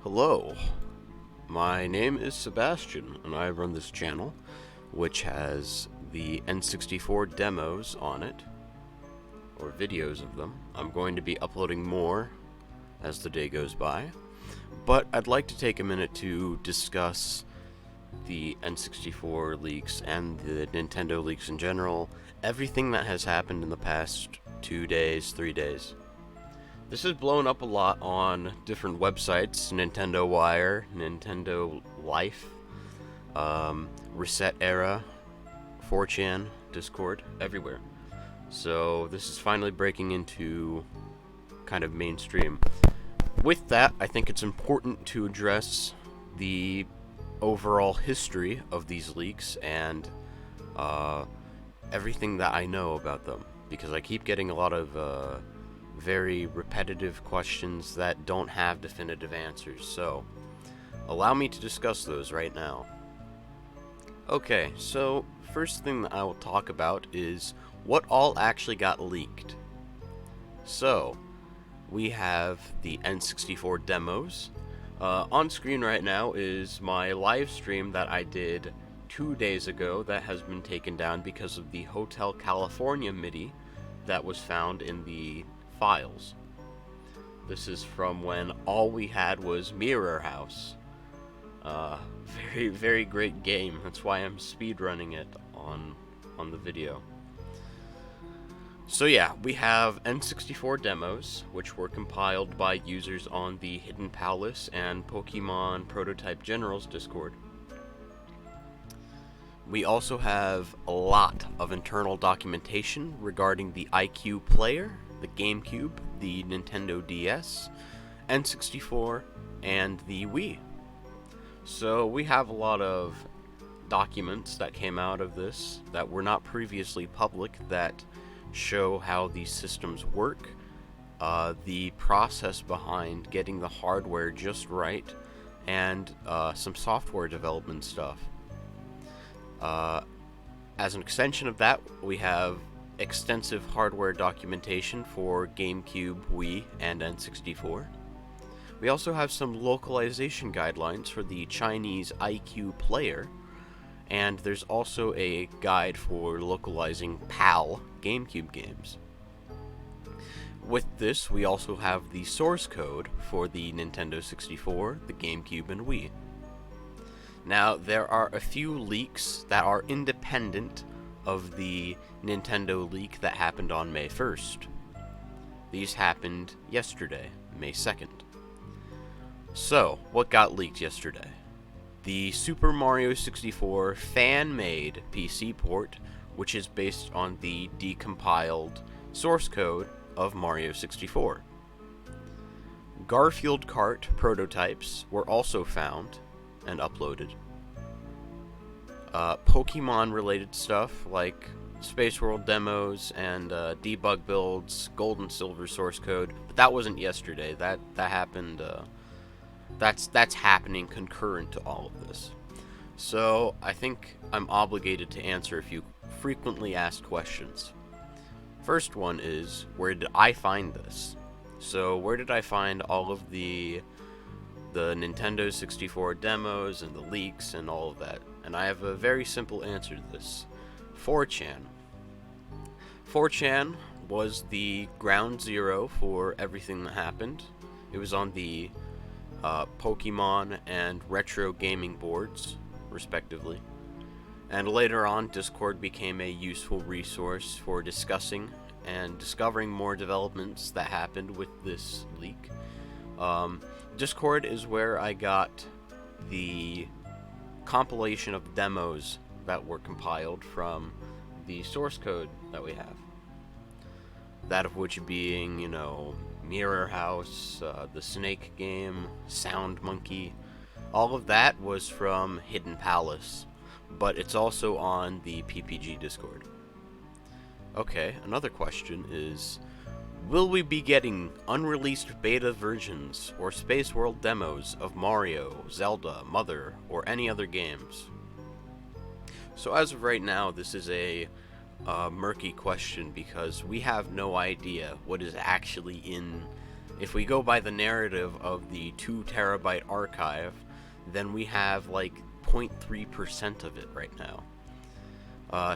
Hello, my name is Sebastian, and I run this channel, which has the N64 demos on it, or videos of them. I'm going to be uploading more as the day goes by, but I'd like to take a minute to discuss the N64 leaks and the Nintendo leaks in general, everything that has happened in the past 2 days, 3 days. This has blown up a lot on different websites, Nintendo Wire, Nintendo Life, Reset Era, 4chan, Discord, everywhere. So this is finally breaking into kind of mainstream. With that, I think it's important to address the overall history of these leaks and everything that I know about them, because I keep getting a lot of very repetitive questions that don't have definitive answers, so allow me to discuss those right now. Okay, so first thing that I will talk about is what all actually got leaked. So, we have the N64 demos. On screen right now is my live stream that I did 2 days ago that has been taken down because of the Hotel California MIDI that was found in the files. This is from when all we had was Mirror House. Very great game. That's why I'm speedrunning it on the video. So yeah, we have N64 demos, which were compiled by users on the Hidden Palace and Pokemon Prototype Generals Discord. We also have a lot of internal documentation regarding the IQ player, the GameCube, the Nintendo DS, N64, and the Wii. So we have a lot of documents that came out of this that were not previously public that show how these systems work, the process behind getting the hardware just right, and some software development stuff. As an extension of that, we have extensive hardware documentation for GameCube, Wii, and N64. We also have some localization guidelines for the Chinese IQ player, and there's also a guide for localizing PAL GameCube games. With this, we also have the source code for the Nintendo 64, the GameCube, and Wii. Now, there are a few leaks that are independent of the Nintendo leak that happened on May 1st. These happened yesterday, May 2nd. So, what got leaked yesterday? The Super Mario 64 fan-made PC port, which is based on the decompiled source code of Mario 64. Garfield Kart prototypes were also found and uploaded. Pokemon-related stuff like Space World demos and debug builds, gold and silver source code, but that wasn't yesterday. That happened. That's happening concurrent to all of this. So I think I'm obligated to answer a few frequently asked questions. First one is, where did I find this? So where did I find all of the Nintendo 64 demos and the leaks and all of that? And I have a very simple answer to this. 4chan. 4chan was the ground zero for everything that happened. It was on the Pokemon and retro gaming boards, respectively. And later on, Discord became a useful resource for discussing and discovering more developments that happened with this leak. Discord is where I got the compilation of demos that were compiled from the source code that we have. That of which being, Mirror House, the Snake game, Sound Monkey. All of that was from Hidden Palace, but it's also on the PPG Discord. Okay, another question is, will we be getting unreleased beta versions or Space World demos of Mario, Zelda, Mother, or any other games? So as of right now, this is a murky question because we have no idea what is actually in If we go by the narrative of the 2 terabyte archive, then we have like 0.3% of it right now.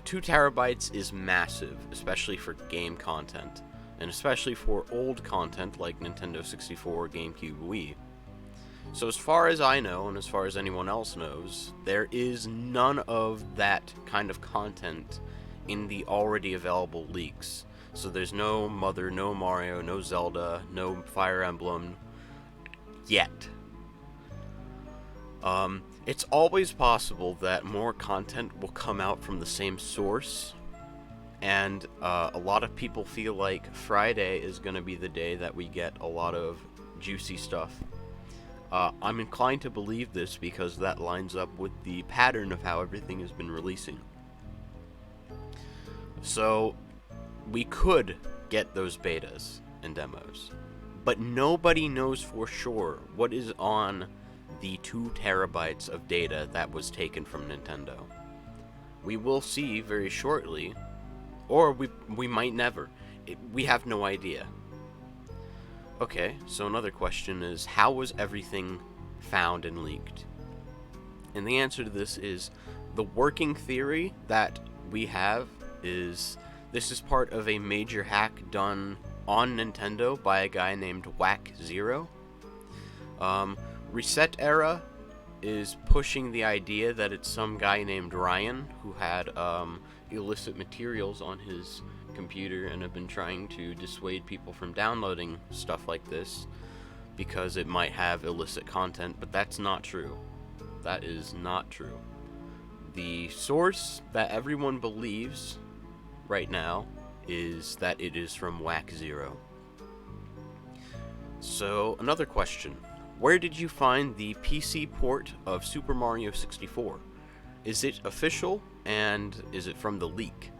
2 terabytes is massive, especially for game content, and especially for old content like Nintendo 64, GameCube, Wii. So as far as I know, and as far as anyone else knows, there is none of that kind of content in the already available leaks. So there's no Mother, no Mario, no Zelda, no Fire Emblem, yet. It's always possible that more content will come out from the same source, and a lot of people feel like Friday is going to be the day that we get a lot of juicy stuff. I'm inclined to believe this because that lines up with the pattern of how everything has been releasing. So, we could get those betas and demos, but nobody knows for sure what is on the 2 terabytes of data that was taken from Nintendo. We will see very shortly, or we might never. We have no idea. Okay, so another question is, how was everything found and leaked? And the answer to this is, the working theory that we have is, this is part of a major hack done on Nintendo by a guy named Whack Zero. Reset Era is pushing the idea that it's some guy named Ryan who had illicit materials on his computer and have been trying to dissuade people from downloading stuff like this because it might have illicit content, but that's not true. That is not true. The source that everyone believes right now is that it is from Whack Zero. So, another question. Where did you find the PC port of Super Mario 64? Is it official, and is it from the leak?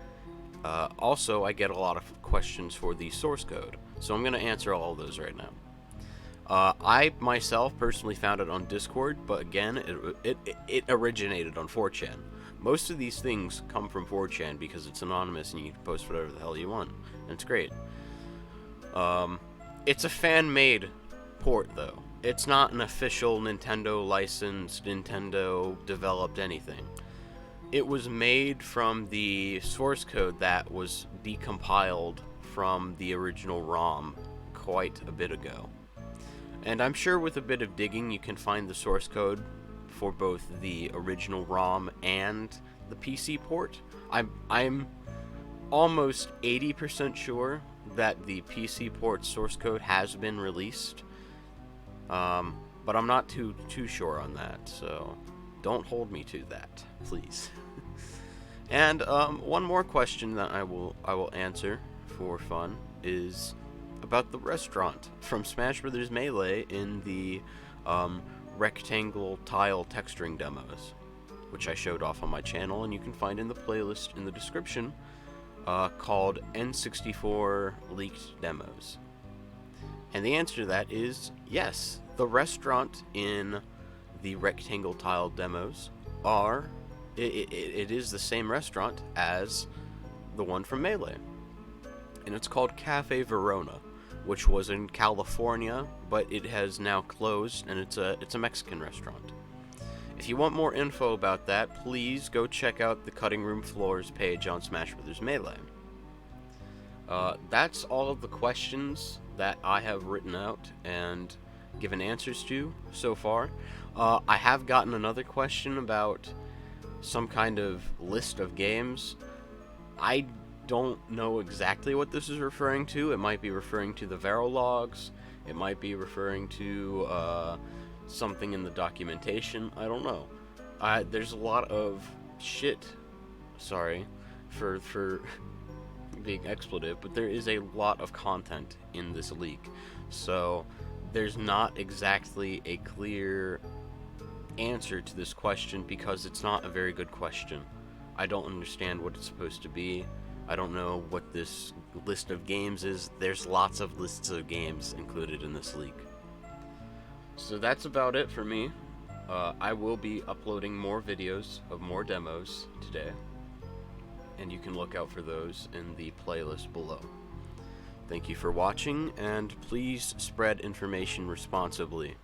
Also, I get a lot of questions for the source code, so I'm going to answer all of those right now. I myself personally found it on Discord, but again, it originated on 4chan. Most of these things come from 4chan because it's anonymous and you can post whatever the hell you want, and it's great. It's a fan-made port, though. It's not an official Nintendo licensed, Nintendo developed anything. It was made from the source code that was decompiled from the original ROM quite a bit ago. And I'm sure with a bit of digging you can find the source code for both the original ROM and the PC port. I'm almost 80% sure that the PC port source code has been released. But I'm not too sure on that, so don't hold me to that, please. And one more question that I will answer for fun is about the restaurant from Smash Bros. Melee in the rectangle tile texturing demos, which I showed off on my channel, and you can find in the playlist in the description called N64 Leaked Demos. And the answer to that is yes. The restaurant in the rectangle tile demos it is the same restaurant as the one from Melee. And it's called Cafe Verona, which was in California, but it has now closed, and it's a Mexican restaurant. If you want more info about that, please go check out the Cutting Room Floors page on Smash Bros. Melee. That's all of the questions that I have written out and given answers to so far. I have gotten another question about some kind of list of games. I don't know exactly what this is referring to. It might be referring to the Verillogs. It might be referring to something in the documentation. I don't know. There's a lot of shit. Sorry for being expletive, but there is a lot of content in this leak. So there's not exactly a clear answer to this question because it's not a very good question. I don't understand what it's supposed to be. I don't know what this list of games is. There's lots of lists of games included in this leak. So that's about it for me. I will be uploading more videos of more demos today, and you can look out for those in the playlist below. Thank you for watching, and please spread information responsibly.